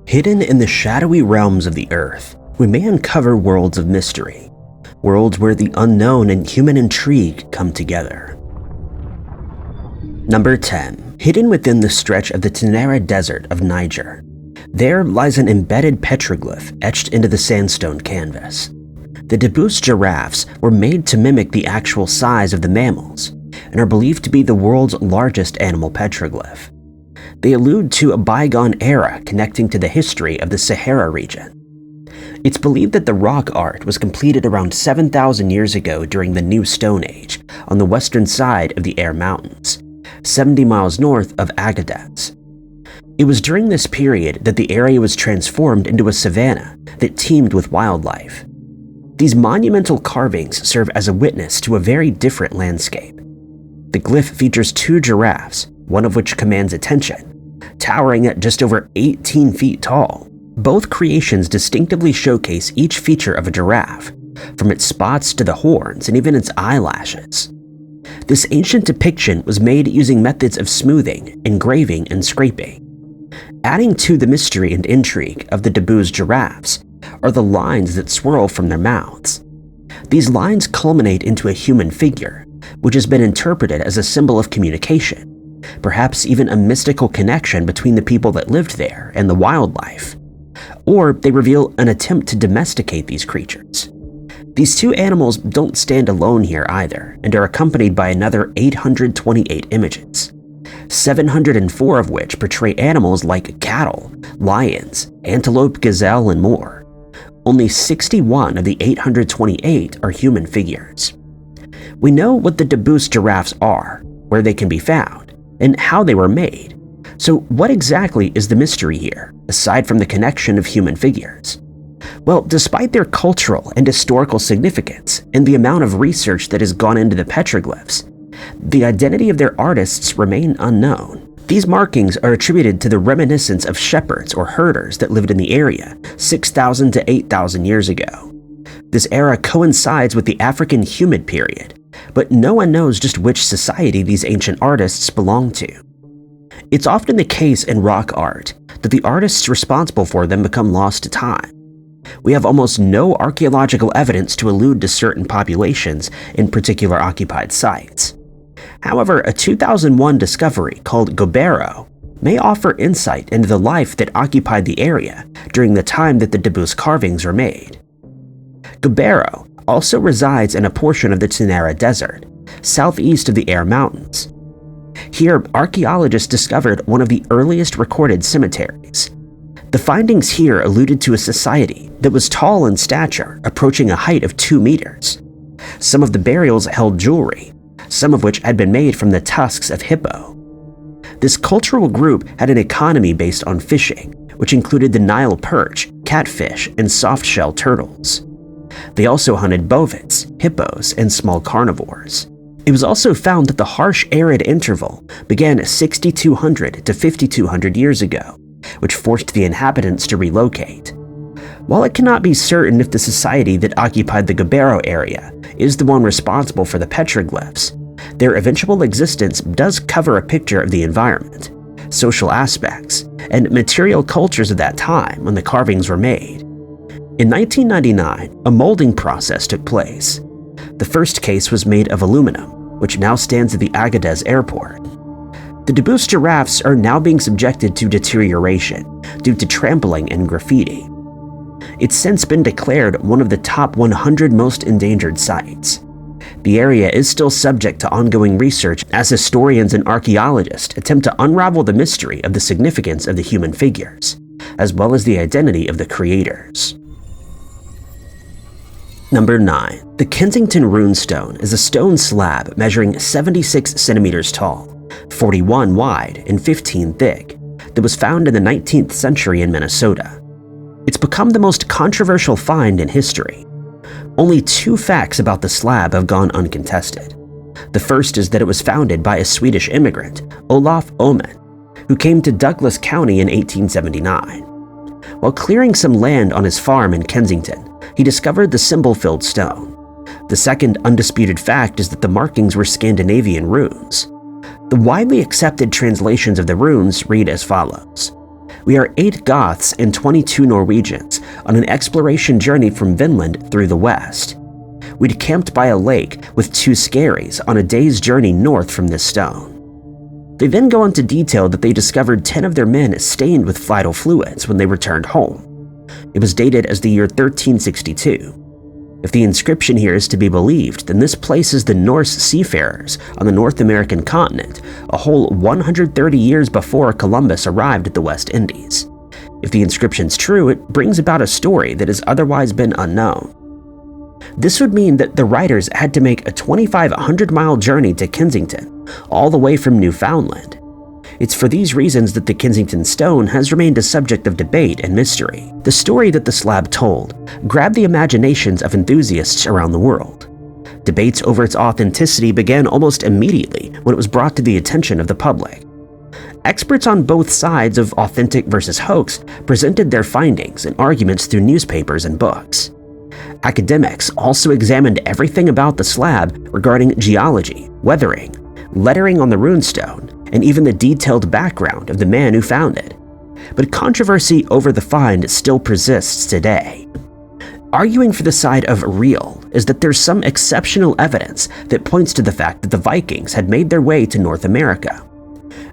Hidden in the shadowy realms of the earth, we may uncover worlds of mystery, worlds where the unknown and human intrigue come together. Number 10. Hidden within the stretch of the Tinara Desert of Niger, there lies an embedded petroglyph etched into the sandstone canvas. The Debus giraffes were made to mimic the actual size of the mammals and are believed to be the world's largest animal petroglyph. They allude to a bygone era connecting to the history of the Sahara region. It's believed that the rock art was completed around 7,000 years ago during the New Stone Age on the western side of the Air Mountains, 70 miles north of Agadez. It was during this period that the area was transformed into a savanna that teemed with wildlife. These monumental carvings serve as a witness to a very different landscape. The glyph features two giraffes, one of which commands attention, towering at just over 18 feet tall. Both creations distinctively showcase each feature of a giraffe, from its spots to the horns and even its eyelashes. This ancient depiction was made using methods of smoothing, engraving, and scraping. Adding to the mystery and intrigue of the Debus giraffes are the lines that swirl from their mouths. These lines culminate into a human figure, which has been interpreted as a symbol of communication, perhaps even a mystical connection between the people that lived there and the wildlife. Or they reveal an attempt to domesticate these creatures. These two animals don't stand alone here either, and are accompanied by another 828 images, 704 of which portray animals like cattle, lions, antelope, gazelle, and more. Only 61 of the 828 are human figures. We know what the Debus giraffes are, where they can be found, and how they were made. So what exactly is the mystery here, aside from the connection of human figures? Well, despite their cultural and historical significance and the amount of research that has gone into the petroglyphs, the identity of their artists remain unknown. These markings are attributed to the reminiscence of shepherds or herders that lived in the area 6,000 to 8,000 years ago. This era coincides with the African humid period, but no one knows just which society these ancient artists belong to. It's often the case in rock art that the artists responsible for them become lost to time. We have almost no archaeological evidence to allude to certain populations in particular occupied sites. However, a 2001 discovery called Gobero may offer insight into the life that occupied the area during the time that the Debus carvings were made. Gobero also resides in a portion of the Tinara Desert, southeast of the Air Mountains. Here, archaeologists discovered one of the earliest recorded cemeteries. The findings here alluded to a society that was tall in stature, approaching a height of 2 meters. Some of the burials held jewelry, some of which had been made from the tusks of hippo. This cultural group had an economy based on fishing, which included the Nile perch, catfish, and soft-shell turtles. They also hunted bovids, hippos, and small carnivores. It was also found that the harsh arid interval began 6,200 to 5,200 years ago, which forced the inhabitants to relocate. While it cannot be certain if the society that occupied the Gobero area is the one responsible for the petroglyphs, their eventual existence does cover a picture of the environment, social aspects, and material cultures of that time when the carvings were made. In 1999, a molding process took place. The first case was made of aluminum, which now stands at the Agadez airport. The Debus giraffes are now being subjected to deterioration due to trampling and graffiti. It's since been declared one of the top 100 most endangered sites. The area is still subject to ongoing research as historians and archaeologists attempt to unravel the mystery of the significance of the human figures, as well as the identity of the creators. Number 9. The Kensington Runestone is a stone slab measuring 76 centimeters tall, 41 wide, and 15 thick, that was found in the 19th century in Minnesota. It's become the most controversial find in history. Only 2 facts about the slab have gone uncontested. The first is that it was founded by a Swedish immigrant, Olof Oman, who came to Douglas County in 1879. While clearing some land on his farm in Kensington, he discovered the symbol-filled stone. The second undisputed fact is that the markings were Scandinavian runes. The widely accepted translations of the runes read as follows: We are 8 Goths and 22 Norwegians on an exploration journey from Vinland through the west. We'd camped by a lake with 2 skerries on a day's journey north from this stone. They then go on to detail that they discovered 10 of their men stained with vital fluids when they returned home. It was dated as the year 1362. If the inscription here is to be believed, then this places the Norse seafarers on the North American continent a whole 130 years before Columbus arrived at the West Indies. If the inscription's true, it brings about a story that has otherwise been unknown. This would mean that the writers had to make a 2,500-mile journey to Kensington, all the way from Newfoundland. It's for these reasons that the Kensington stone has remained a subject of debate and mystery. The story that the slab told grabbed the imaginations of enthusiasts around the world. Debates over its authenticity began almost immediately when it was brought to the attention of the public. Experts on both sides of authentic versus hoax presented their findings and arguments through newspapers and books. Academics also examined everything about the slab regarding geology, weathering, lettering on the runestone, and even the detailed background of the man who found it. But controversy over the find still persists today. Arguing for the side of real is that there's some exceptional evidence that points to the fact that the Vikings had made their way to North America.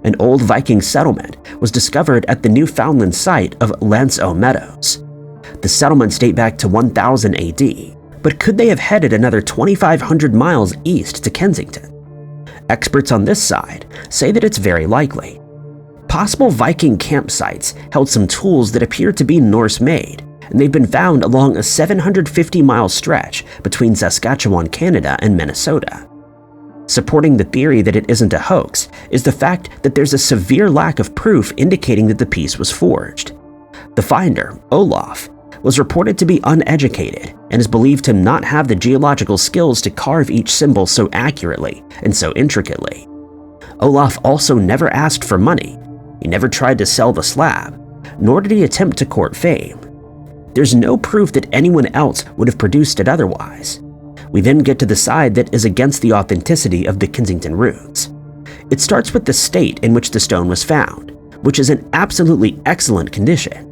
An old Viking settlement was discovered at the Newfoundland site of Lanceau Meadows. The settlements date back to 1000 AD, but could they have headed another 2,500 miles east to Kensington? Experts on this side say that it's very likely. Possible Viking campsites held some tools that appear to be Norse-made, and they've been found along a 750-mile stretch between Saskatchewan, Canada and Minnesota. Supporting the theory that it isn't a hoax is the fact that there's a severe lack of proof indicating that the piece was forged. The finder, Olaf, was reported to be uneducated and is believed to not have the geological skills to carve each symbol so accurately and so intricately. Olaf also never asked for money. He never tried to sell the slab, nor did he attempt to court fame. There's no proof that anyone else would have produced it otherwise. We then get to the side that is against the authenticity of the Kensington runes. It starts with the state in which the stone was found, which is in absolutely excellent condition.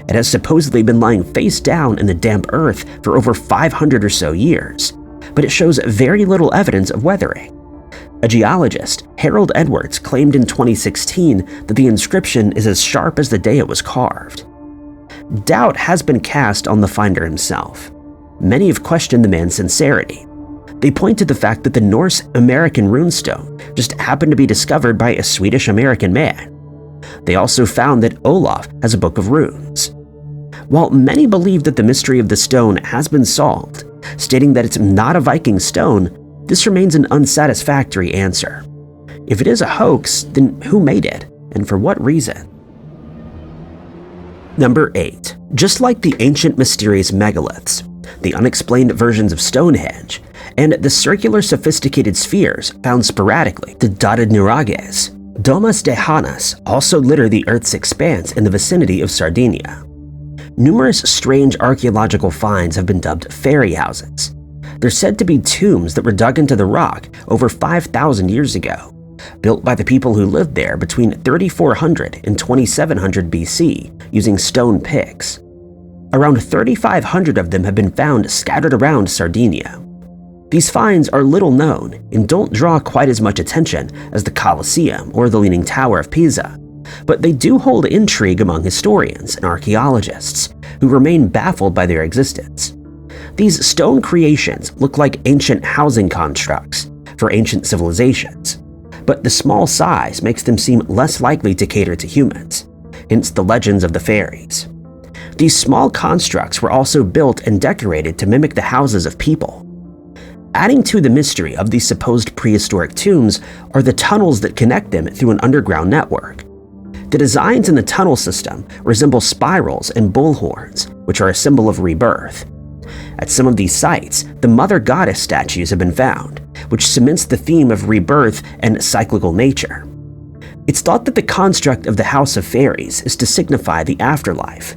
It has supposedly been lying face down in the damp earth for over 500 or so years, but it shows very little evidence of weathering. A geologist, Harold Edwards, claimed in 2016 that the inscription is as sharp as the day it was carved. Doubt has been cast on the finder himself. Many have questioned the man's sincerity. They point to the fact that the Norse-American runestone just happened to be discovered by a Swedish-American man. They also found that Olaf has a book of runes. While many believe that the mystery of the stone has been solved, stating that it's not a Viking stone, this remains an unsatisfactory answer. If it is a hoax, then who made it, and for what reason? Number 8. Just like the ancient mysterious megaliths, the unexplained versions of Stonehenge, and the circular sophisticated spheres found sporadically, the dotted nurages, domas de Hanas also litter the Earth's expanse in the vicinity of Sardinia. Numerous strange archaeological finds have been dubbed fairy houses. They're said to be tombs that were dug into the rock over 5,000 years ago, built by the people who lived there between 3400 and 2700 BC using stone picks. Around 3,500 of them have been found scattered around Sardinia. These finds are little known and don't draw quite as much attention as the Colosseum or the Leaning Tower of Pisa, but they do hold intrigue among historians and archaeologists who remain baffled by their existence. These stone creations look like ancient housing constructs for ancient civilizations, but the small size makes them seem less likely to cater to humans, hence the legends of the fairies. These small constructs were also built and decorated to mimic the houses of people. Adding to the mystery of these supposed prehistoric tombs are the tunnels that connect them through an underground network. The designs in the tunnel system resemble spirals and bullhorns, which are a symbol of rebirth. At some of these sites, the Mother Goddess statues have been found, which cements the theme of rebirth and cyclical nature. It's thought that the construct of the House of Fairies is to signify the afterlife.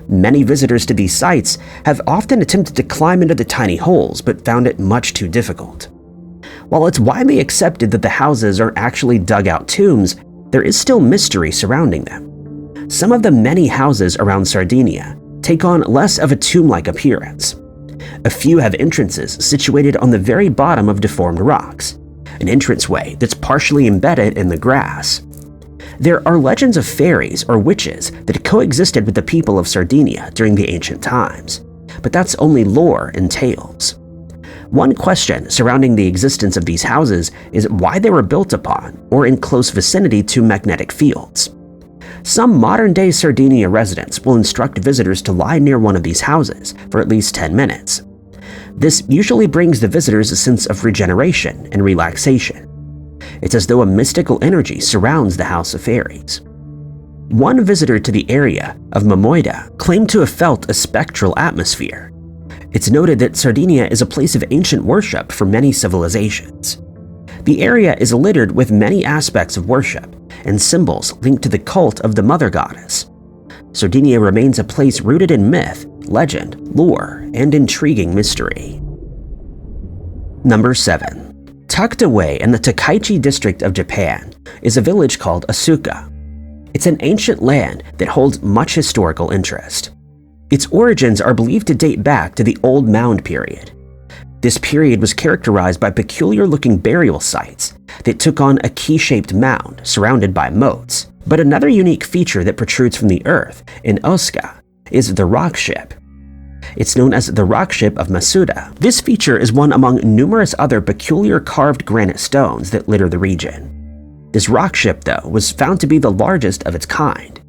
Many visitors to these sites have often attempted to climb into the tiny holes but found it much too difficult. While it's widely accepted that the houses are actually dug-out tombs, there is still mystery surrounding them. some of the many houses around Sardinia take on less of a tomb-like appearance. A few have entrances situated on the very bottom of deformed rocks, an entranceway that's partially embedded in the grass. There are legends of fairies or witches that coexisted with the people of Sardinia during the ancient times, but that's only lore and tales. One question surrounding the existence of these houses is why they were built upon or in close vicinity to magnetic fields. Some modern-day Sardinia residents will instruct visitors to lie near one of these houses for at least 10 minutes. This usually brings the visitors a sense of regeneration and relaxation. It's as though a mystical energy surrounds the House of Fairies. One visitor to the area of Mamoida claimed to have felt a spectral atmosphere. It's noted that Sardinia is a place of ancient worship for many civilizations. The area is littered with many aspects of worship and symbols linked to the cult of the Mother Goddess. Sardinia remains a place rooted in myth, legend, lore, and intriguing mystery. Number 7. Tucked away in the Takaichi district of Japan is a village called Asuka. It's an ancient land that holds much historical interest. Its origins are believed to date back to the Old Mound period. This period was characterized by peculiar-looking burial sites that took on a key-shaped mound surrounded by moats. But another unique feature that protrudes from the earth in Asuka is the rock ship. It's known as the rock ship of Masuda. This feature is one among numerous other peculiar carved granite stones that litter the region. This rock ship, though, was found to be the largest of its kind.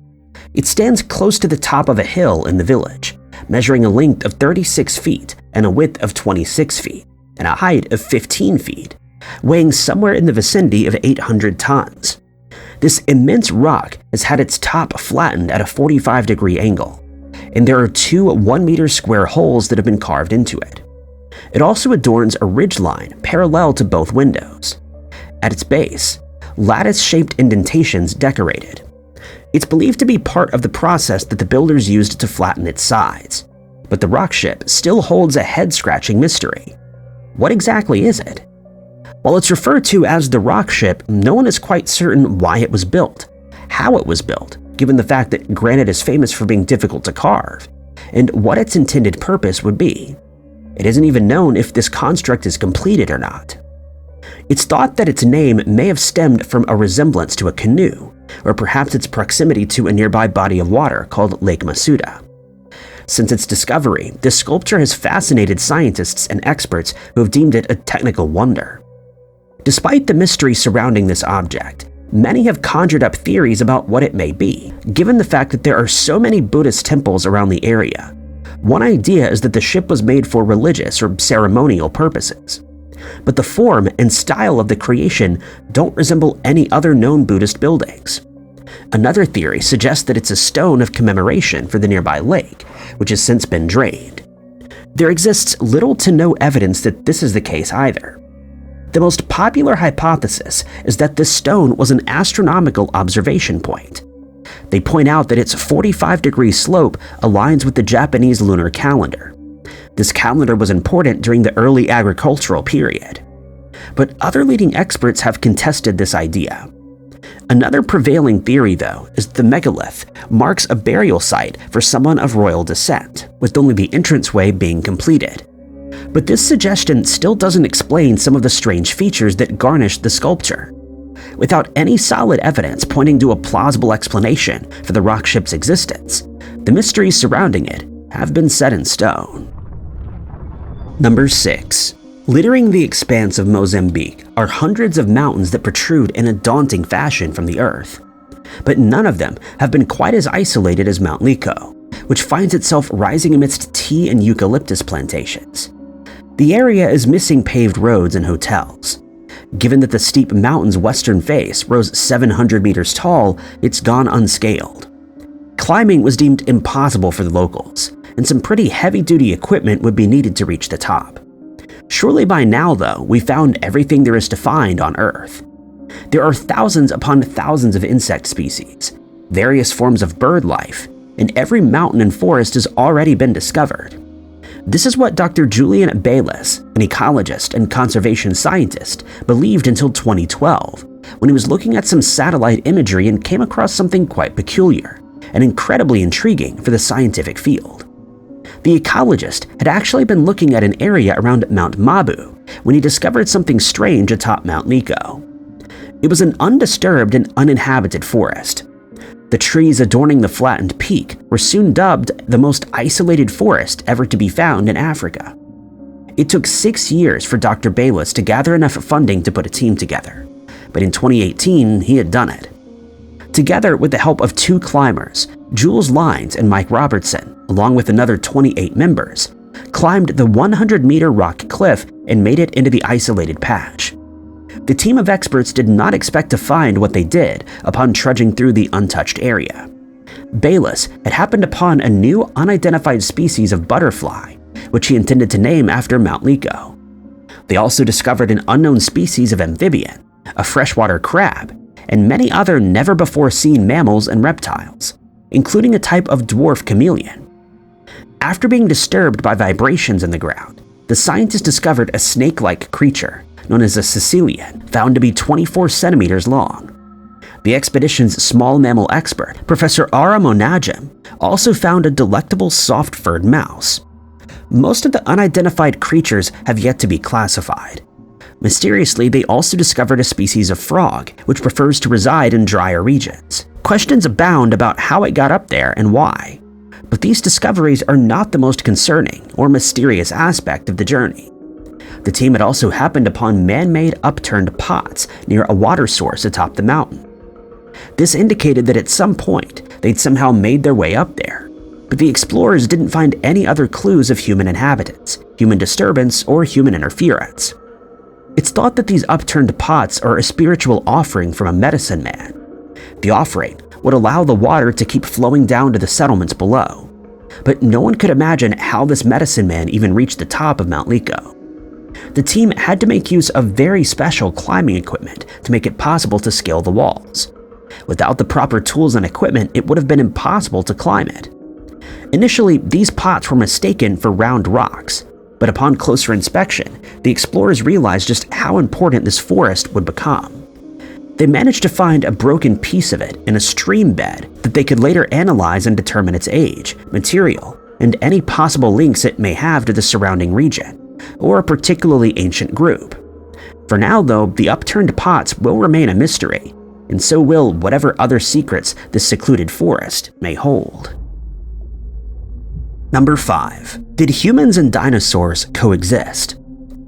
It stands close to the top of a hill in the village, measuring a length of 36 feet and a width of 26 feet, and a height of 15 feet, weighing somewhere in the vicinity of 800 tons. This immense rock has had its top flattened at a 45-degree angle, and there are 2 1-meter square holes that have been carved into it. It also adorns a ridgeline parallel to both windows. At its base, lattice-shaped indentations decorated. It's believed to be part of the process that the builders used to flatten its sides, but the rock ship still holds a head-scratching mystery. What exactly is it? While it's referred to as the rock ship, no one is quite certain why it was built, how it was built, given the fact that granite is famous for being difficult to carve, and what its intended purpose would be. It isn't even known if this construct is completed or not. It's thought that its name may have stemmed from a resemblance to a canoe, or perhaps its proximity to a nearby body of water called Lake Masuda. Since its discovery, this sculpture has fascinated scientists and experts who have deemed it a technical wonder. Despite the mystery surrounding this object, many have conjured up theories about what it may be, given the fact that there are so many Buddhist temples around the area. One idea is that the ship was made for religious or ceremonial purposes. But the form and style of the creation don't resemble any other known Buddhist buildings. Another theory suggests that it's a stone of commemoration for the nearby lake, which has since been drained. There exists little to no evidence that this is the case either. The most popular hypothesis is that this stone was an astronomical observation point. They point out that its 45-degree slope aligns with the Japanese lunar calendar. This calendar was important during the early agricultural period. But other leading experts have contested this idea. Another prevailing theory, though, is the megalith marks a burial site for someone of royal descent, with only the entranceway being completed. But this suggestion still doesn't explain some of the strange features that garnish the sculpture. Without any solid evidence pointing to a plausible explanation for the rock ship's existence, the mysteries surrounding it have been set in stone. Number 6. Littering the expanse of Mozambique are hundreds of mountains that protrude in a daunting fashion from the earth. But none of them have been quite as isolated as Mount Liko, which finds itself rising amidst tea and eucalyptus plantations. The area is missing paved roads and hotels. Given that the steep mountain's western face rose 700 meters tall, it's gone unscaled. Climbing was deemed impossible for the locals, and some pretty heavy-duty equipment would be needed to reach the top. Surely by now, though, we found everything there is to find on Earth. There are thousands upon thousands of insect species, various forms of bird life, and every mountain and forest has already been discovered. This is what Dr. Julian Bayliss, an ecologist and conservation scientist, believed until 2012, when he was looking at some satellite imagery and came across something quite peculiar, and incredibly intriguing for the scientific field. The ecologist had actually been looking at an area around Mount Mabu when he discovered something strange atop Mount Liko. It was an undisturbed and uninhabited forest. The trees adorning the flattened peak were soon dubbed the most isolated forest ever to be found in Africa. It took 6 years for Dr. Bayliss to gather enough funding to put a team together, but in 2018 he had done it. Together with the help of 2 climbers, Jules Lines and Mike Robertson, along with another 28 members, climbed the 100-meter rock cliff and made it into the isolated patch. The team of experts did not expect to find what they did upon trudging through the untouched area. Bayliss had happened upon a new unidentified species of butterfly, which he intended to name after Mount Liko. They also discovered an unknown species of amphibian, a freshwater crab, and many other never-before-seen mammals and reptiles, including a type of dwarf chameleon. After being disturbed by vibrations in the ground, the scientists discovered a snake-like creature known as a Sicilian, found to be 24 centimeters long. The expedition's small mammal expert, Professor Ara Monagem, also found a delectable soft-furred mouse. Most of the unidentified creatures have yet to be classified. Mysteriously, they also discovered a species of frog, which prefers to reside in drier regions. Questions abound about how it got up there and why. But these discoveries are not the most concerning or mysterious aspect of the journey. The team had also happened upon man-made upturned pots near a water source atop the mountain. This indicated that at some point they'd somehow made their way up there, but the explorers didn't find any other clues of human inhabitants, human disturbance, or human interference. It's thought that these upturned pots are a spiritual offering from a medicine man. The offering would allow the water to keep flowing down to the settlements below, but no one could imagine how this medicine man even reached the top of Mount Liko. The team had to make use of very special climbing equipment to make it possible to scale the walls. Without the proper tools and equipment, it would have been impossible to climb it. Initially, these pots were mistaken for round rocks, but upon closer inspection, the explorers realized just how important this forest would become. They managed to find a broken piece of it in a stream bed that they could later analyze and determine its age, material, and any possible links it may have to the surrounding region, or a particularly ancient group. For now, though, the upturned pots will remain a mystery, and so will whatever other secrets this secluded forest may hold. Number 5. Did humans and dinosaurs coexist?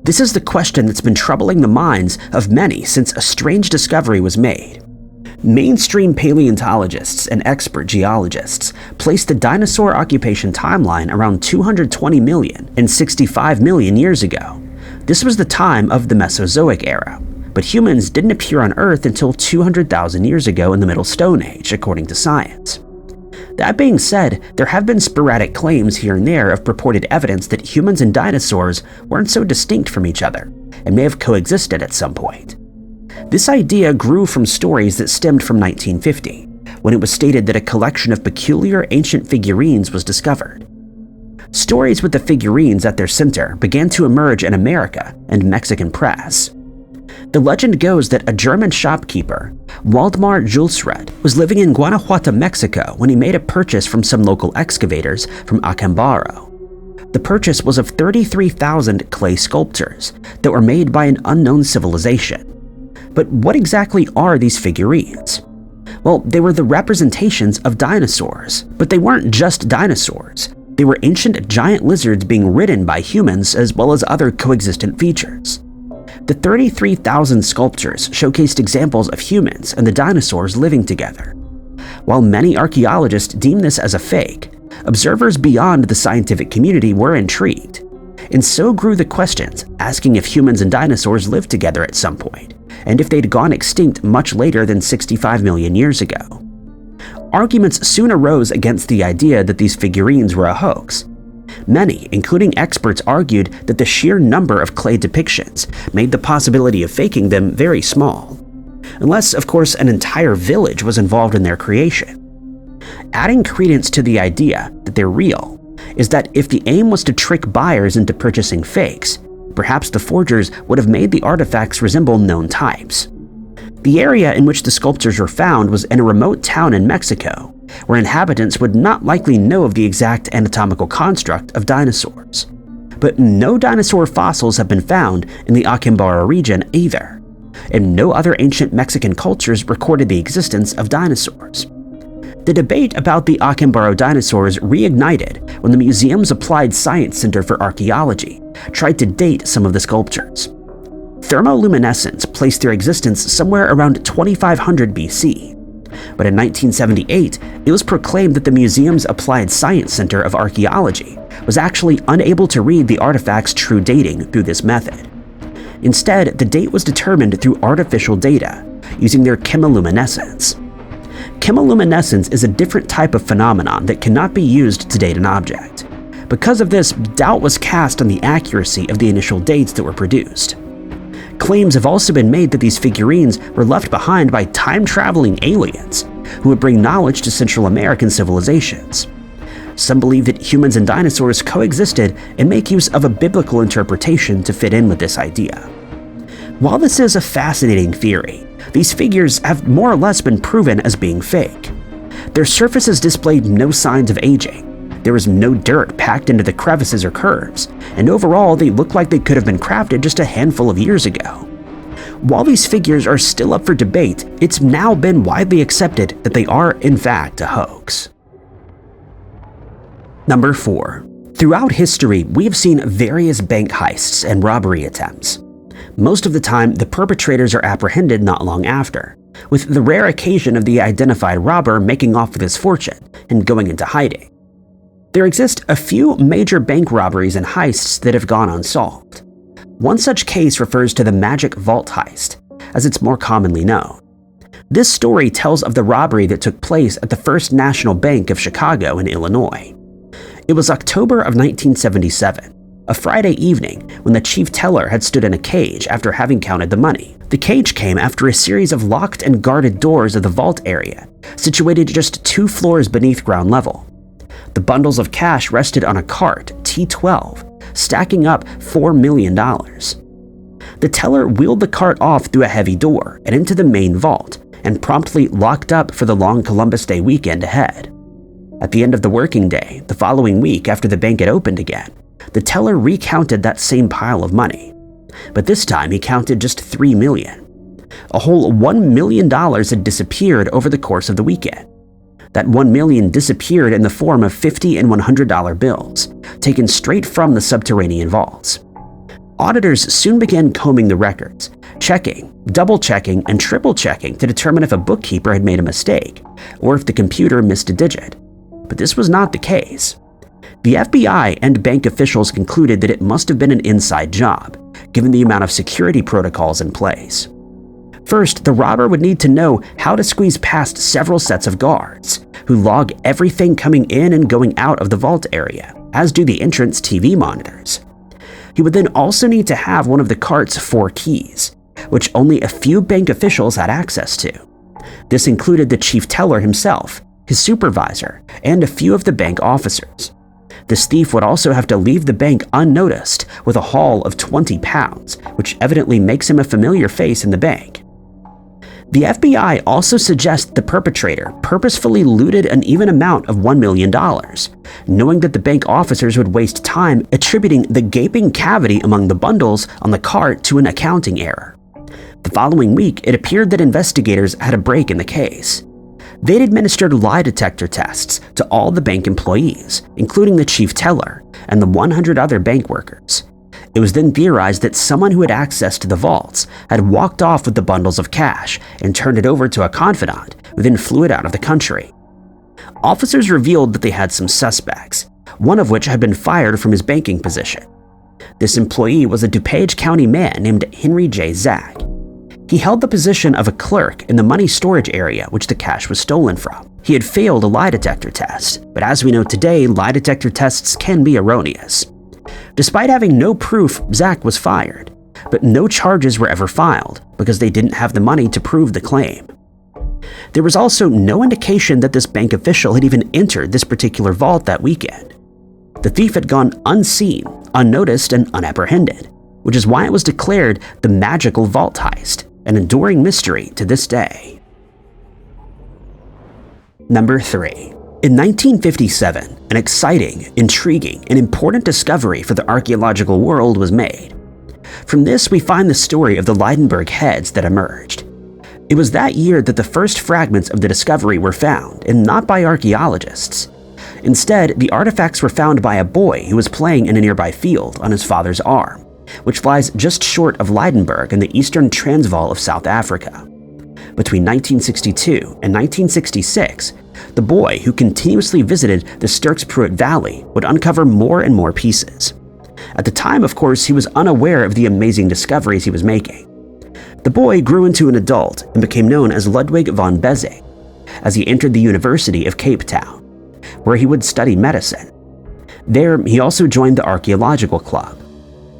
This is the question that's been troubling the minds of many since a strange discovery was made. Mainstream paleontologists and expert geologists placed the dinosaur occupation timeline around 220 million and 65 million years ago. This was the time of the Mesozoic era, but humans didn't appear on Earth until 200,000 years ago in the Middle Stone Age, according to science. That being said, there have been sporadic claims here and there of purported evidence that humans and dinosaurs weren't so distinct from each other and may have coexisted at some point. This idea grew from stories that stemmed from 1950, when it was stated that a collection of peculiar ancient figurines was discovered. Stories with the figurines at their center began to emerge in America and Mexican press. The legend goes that a German shopkeeper, Waldemar Julsrud, was living in Guanajuato, Mexico when he made a purchase from some local excavators from Acambaro. The purchase was of 33,000 clay sculptures that were made by an unknown civilization. But what exactly are these figurines? Well, they were the representations of dinosaurs, but they weren't just dinosaurs. They were ancient giant lizards being ridden by humans as well as other coexistent features. The 33,000 sculptures showcased examples of humans and the dinosaurs living together. While many archaeologists deem this as a fake, observers beyond the scientific community were intrigued. And so grew the questions asking if humans and dinosaurs lived together at some point, and if they'd gone extinct much later than 65 million years ago. Arguments soon arose against the idea that these figurines were a hoax. Many, including experts, argued that the sheer number of clay depictions made the possibility of faking them very small, unless, of course, an entire village was involved in their creation. Adding credence to the idea that they're real is that if the aim was to trick buyers into purchasing fakes, perhaps the forgers would have made the artifacts resemble known types. The area in which the sculptures were found was in a remote town in Mexico, where inhabitants would not likely know of the exact anatomical construct of dinosaurs. But no dinosaur fossils have been found in the Acámbaro region either, and no other ancient Mexican cultures recorded the existence of dinosaurs. The debate about the Acámbaro dinosaurs reignited when the museum's Applied Science Center for Archaeology tried to date some of the sculptures. Thermoluminescence placed their existence somewhere around 2500 BC, but in 1978, it was proclaimed that the museum's Applied Science Center of Archaeology was actually unable to read the artifact's true dating through this method. Instead, the date was determined through artificial data, using their chemoluminescence. Chemoluminescence is a different type of phenomenon that cannot be used to date an object. Because of this, doubt was cast on the accuracy of the initial dates that were produced. Claims have also been made that these figurines were left behind by time-traveling aliens who would bring knowledge to Central American civilizations. Some believe that humans and dinosaurs coexisted and make use of a biblical interpretation to fit in with this idea. While this is a fascinating theory, these figures have more or less been proven as being fake. Their surfaces displayed no signs of aging. There was no dirt packed into the crevices or curves, and overall they look like they could have been crafted just a handful of years ago. While these figures are still up for debate, it's now been widely accepted that they are in fact a hoax. Number 4. Throughout history, we have seen various bank heists and robbery attempts. Most of the time, the perpetrators are apprehended not long after, with the rare occasion of the identified robber making off with his fortune and going into hiding. There exist a few major bank robberies and heists that have gone unsolved. One such case refers to the Magic Vault heist, as it's more commonly known. This story tells of the robbery that took place at the First National Bank of Chicago in Illinois. It was October of 1977, a Friday evening, when the chief teller had stood in a cage after having counted the money. The cage came after a series of locked and guarded doors of the vault area, situated just 2 floors beneath ground level. The bundles of cash rested on a cart, T12, stacking up $4 million. The teller wheeled the cart off through a heavy door and into the main vault, and promptly locked up for the long Columbus Day weekend ahead. At the end of the working day, the following week after the bank had opened again, the teller recounted that same pile of money. But this time he counted just $3 million. A whole $1 million had disappeared over the course of the weekend. That $1 million disappeared in the form of $50 and $100 bills, taken straight from the subterranean vaults. Auditors soon began combing the records, checking, double-checking, and triple-checking to determine if a bookkeeper had made a mistake, or if the computer missed a digit. But this was not the case. The FBI and bank officials concluded that it must have been an inside job, given the amount of security protocols in place. First, the robber would need to know how to squeeze past several sets of guards, who log everything coming in and going out of the vault area, as do the entrance TV monitors. He would then also need to have one of the cart's 4 keys, which only a few bank officials had access to. This included the chief teller himself, his supervisor, and a few of the bank officers. This thief would also have to leave the bank unnoticed with a haul of 20 pounds, which evidently makes him a familiar face in the bank. The FBI also suggests the perpetrator purposefully looted an even amount of $1 million, knowing that the bank officers would waste time attributing the gaping cavity among the bundles on the cart to an accounting error. The following week, it appeared that investigators had a break in the case. They'd administered lie detector tests to all the bank employees, including the chief teller and the 100 other bank workers. It was then theorized that someone who had access to the vaults had walked off with the bundles of cash and turned it over to a confidant who then flew it out of the country. Officers revealed that they had some suspects, one of which had been fired from his banking position. This employee was a DuPage County man named Henry J. Zag. He held the position of a clerk in the money storage area which the cash was stolen from. He had failed a lie detector test, but as we know today, lie detector tests can be erroneous. Despite having no proof, Zach was fired, but no charges were ever filed because they didn't have the money to prove the claim. There was also no indication that this bank official had even entered this particular vault that weekend. The thief had gone unseen, unnoticed, and unapprehended, which is why it was declared the Magical Vault Heist, an enduring mystery to this day. Number 3. In 1957, an exciting, intriguing, and important discovery for the archaeological world was made. From this, we find the story of the Leidenberg heads that emerged. It was that year that the first fragments of the discovery were found, and not by archaeologists. Instead, the artifacts were found by a boy who was playing in a nearby field on his father's arm, which lies just short of Leidenberg in the eastern Transvaal of South Africa. Between 1962 and 1966, the boy, who continuously visited the Sterkspruit Valley, would uncover more and more pieces. At the time, of course, he was unaware of the amazing discoveries he was making. The boy grew into an adult and became known as Ludwig von Bezing, as he entered the University of Cape Town, where he would study medicine. There, he also joined the archaeological club.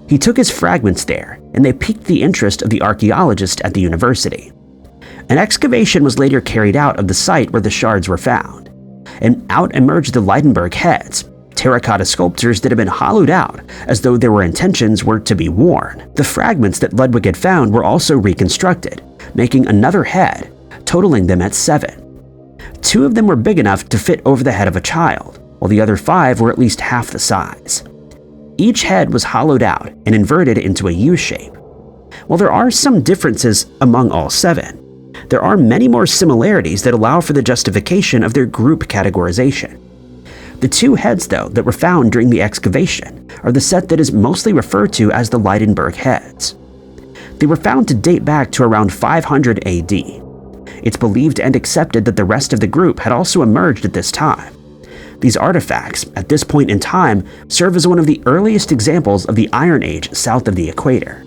He took his fragments there, and they piqued the interest of the archaeologist at the university. An excavation was later carried out of the site where the shards were found, and out emerged the Leidenberg heads, terracotta sculptures that had been hollowed out as though their intentions were to be worn. The fragments that Ludwig had found were also reconstructed, making another head, totaling them at 7. 2 of them were big enough to fit over the head of a child, while the other 5 were at least half the size. Each head was hollowed out and inverted into a U shape. While there are some differences among all 7, there are many more similarities that allow for the justification of their group categorization. The 2 heads, though, that were found during the excavation are the set that is mostly referred to as the Leidenberg heads. They were found to date back to around 500 AD. It's believed and accepted that the rest of the group had also emerged at this time. These artifacts, at this point in time, serve as one of the earliest examples of the Iron Age south of the equator.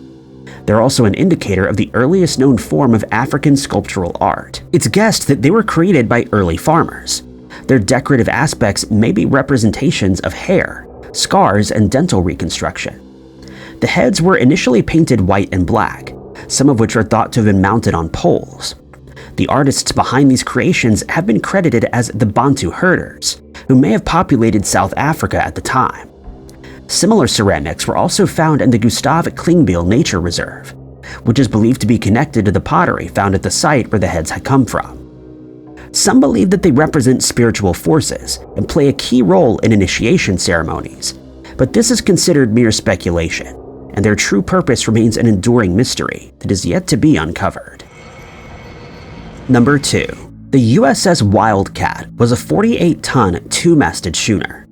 They're also an indicator of the earliest known form of African sculptural art. It's guessed that they were created by early farmers. Their decorative aspects may be representations of hair, scars, and dental reconstruction. The heads were initially painted white and black, some of which are thought to have been mounted on poles. The artists behind these creations have been credited as the Bantu herders, who may have populated South Africa at the time. Similar ceramics were also found in the Gustav Klingbeil Nature Reserve, which is believed to be connected to the pottery found at the site where the heads had come from. Some believe that they represent spiritual forces and play a key role in initiation ceremonies, but this is considered mere speculation, and their true purpose remains an enduring mystery that is yet to be uncovered. Number 2. The USS Wildcat was a 48-ton, 2-masted schooner.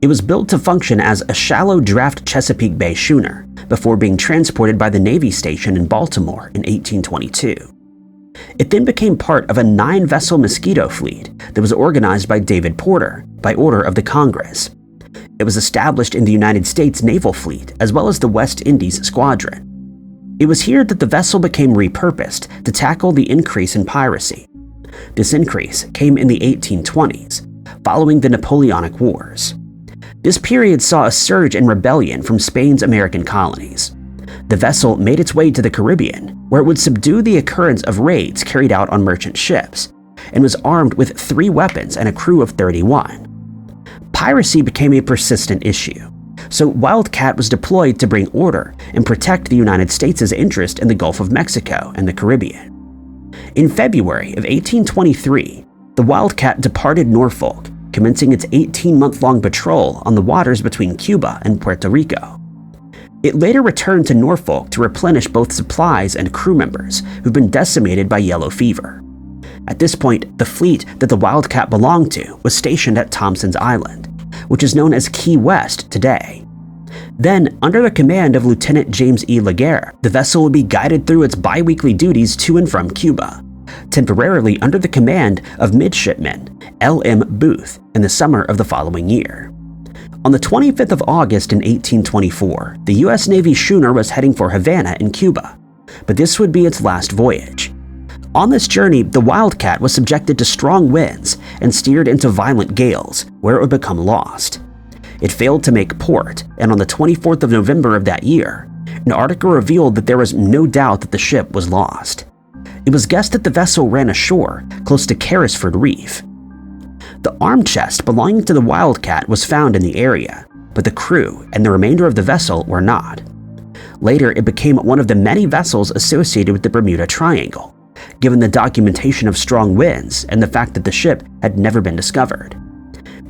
It was built to function as a shallow draft Chesapeake Bay schooner before being transported by the Navy station in Baltimore in 1822. It then became part of a 9-vessel Mosquito fleet that was organized by David Porter by order of the Congress. It was established in the United States Naval Fleet as well as the West Indies Squadron. It was here that the vessel became repurposed to tackle the increase in piracy. This increase came in the 1820s, following the Napoleonic Wars. This period saw a surge in rebellion from Spain's American colonies. The vessel made its way to the Caribbean, where it would subdue the occurrence of raids carried out on merchant ships, and was armed with 3 weapons and a crew of 31. Piracy became a persistent issue, so Wildcat was deployed to bring order and protect the United States' interest in the Gulf of Mexico and the Caribbean. In February of 1823, the Wildcat departed Norfolk, commencing its 18-month-long patrol on the waters between Cuba and Puerto Rico. It later returned to Norfolk to replenish both supplies and crew members who've been decimated by yellow fever. At this point, the fleet that the Wildcat belonged to was stationed at Thompson's Island, which is known as Key West today. Then, under the command of Lieutenant James E. Laguerre, the vessel would be guided through its bi-weekly duties to and from Cuba, temporarily under the command of Midshipman L.M. Booth in the summer of the following year. On the 25th of August in 1824, the U.S. Navy schooner was heading for Havana in Cuba, but this would be its last voyage. On this journey, the Wildcat was subjected to strong winds and steered into violent gales, where it would become lost. It failed to make port, and on the 24th of November of that year, an article revealed that there was no doubt that the ship was lost. It was guessed that the vessel ran ashore close to Carrisford Reef. The arm chest belonging to the Wildcat was found in the area, but the crew and the remainder of the vessel were not. Later, it became one of the many vessels associated with the Bermuda Triangle, given the documentation of strong winds and the fact that the ship had never been discovered.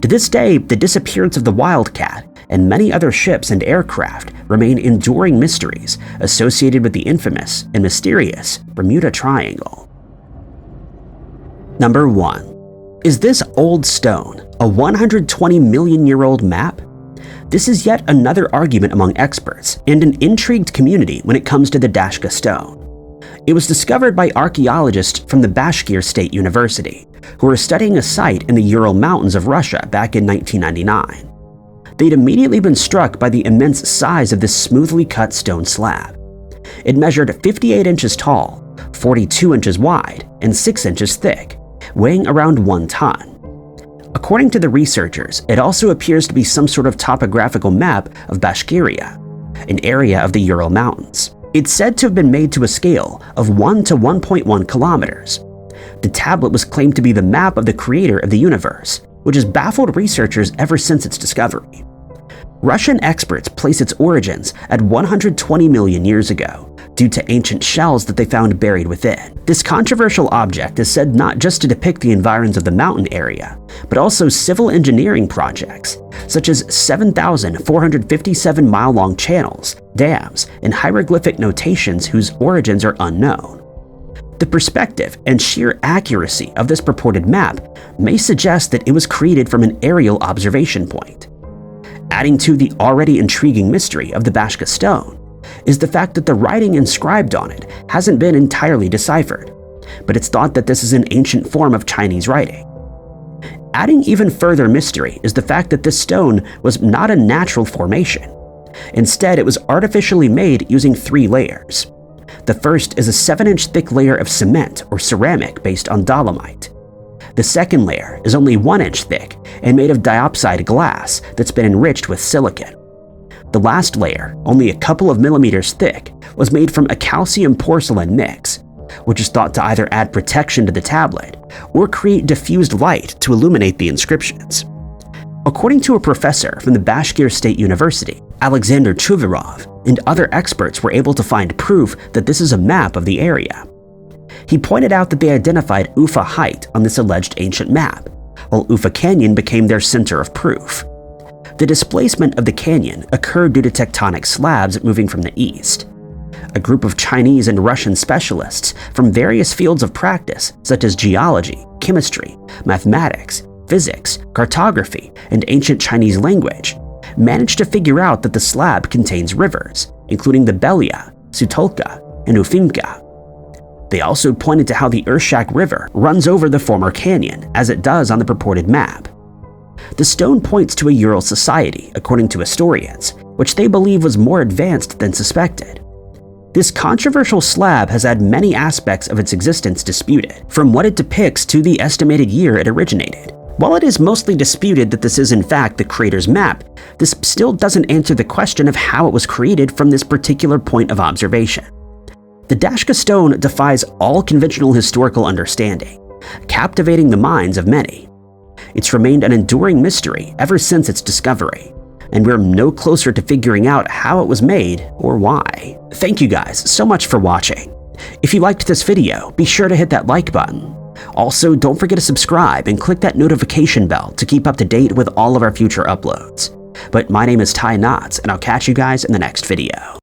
To this day, the disappearance of the Wildcat and many other ships and aircraft remain enduring mysteries associated with the infamous and mysterious Bermuda Triangle. Number 1. Is this old stone a 120 million year old map? This is yet another argument among experts and an intrigued community when it comes to the Dashka stone. It was discovered by archaeologists from the Bashkir State University, who were studying a site in the Ural Mountains of Russia back in 1999. They'd immediately been struck by the immense size of this smoothly cut stone slab. It measured 58 inches tall, 42 inches wide, and 6 inches thick, weighing around 1 ton. According to the researchers, it also appears to be some sort of topographical map of Bashkiria, an area of the Ural Mountains. It's said to have been made to a scale of 1 to 1.1 kilometers. The tablet was claimed to be the map of the creator of the universe, which has baffled researchers ever since its discovery. Russian experts place its origins at 120 million years ago, due to ancient shells that they found buried within. This controversial object is said not just to depict the environs of the mountain area, but also civil engineering projects, such as 7,457 mile-long channels, dams, and hieroglyphic notations whose origins are unknown. The perspective and sheer accuracy of this purported map may suggest that it was created from an aerial observation point. Adding to the already intriguing mystery of the Bashka stone is the fact that the writing inscribed on it hasn't been entirely deciphered, but it's thought that this is an ancient form of Chinese writing. Adding even further mystery is the fact that this stone was not a natural formation. Instead, it was artificially made using 3 layers. The first is a 7-inch thick layer of cement or ceramic based on dolomite. The second layer is only 1 inch thick and made of diopside glass that's been enriched with silicon. The last layer, only a couple of millimeters thick, was made from a calcium porcelain mix, which is thought to either add protection to the tablet or create diffused light to illuminate the inscriptions. According to a professor from the Bashkir State University, Alexander Chuvarov, and other experts were able to find proof that this is a map of the area. He pointed out that they identified Ufa Height on this alleged ancient map, while Ufa Canyon became their center of proof. The displacement of the canyon occurred due to tectonic slabs moving from the east. A group of Chinese and Russian specialists from various fields of practice, such as geology, chemistry, mathematics, physics, cartography, and ancient Chinese language, managed to figure out that the slab contains rivers, including the Belia, Sutolka, and Ufimka. They also pointed to how the Urshak River runs over the former canyon, as it does on the purported map. The stone points to a Ural society, according to historians, which they believe was more advanced than suspected. This controversial slab has had many aspects of its existence disputed, from what it depicts to the estimated year it originated. While it is mostly disputed that this is in fact the creator's map, this still doesn't answer the question of how it was created from this particular point of observation. The Dashka stone defies all conventional historical understanding, captivating the minds of many. It's remained an enduring mystery ever since its discovery, and we're no closer to figuring out how it was made or why. Thank you guys so much for watching. If you liked this video, be sure to hit that like button. Also, don't forget to subscribe and click that notification bell to keep up to date with all of our future uploads. But my name is Ty Knotts, and I'll catch you guys in the next video.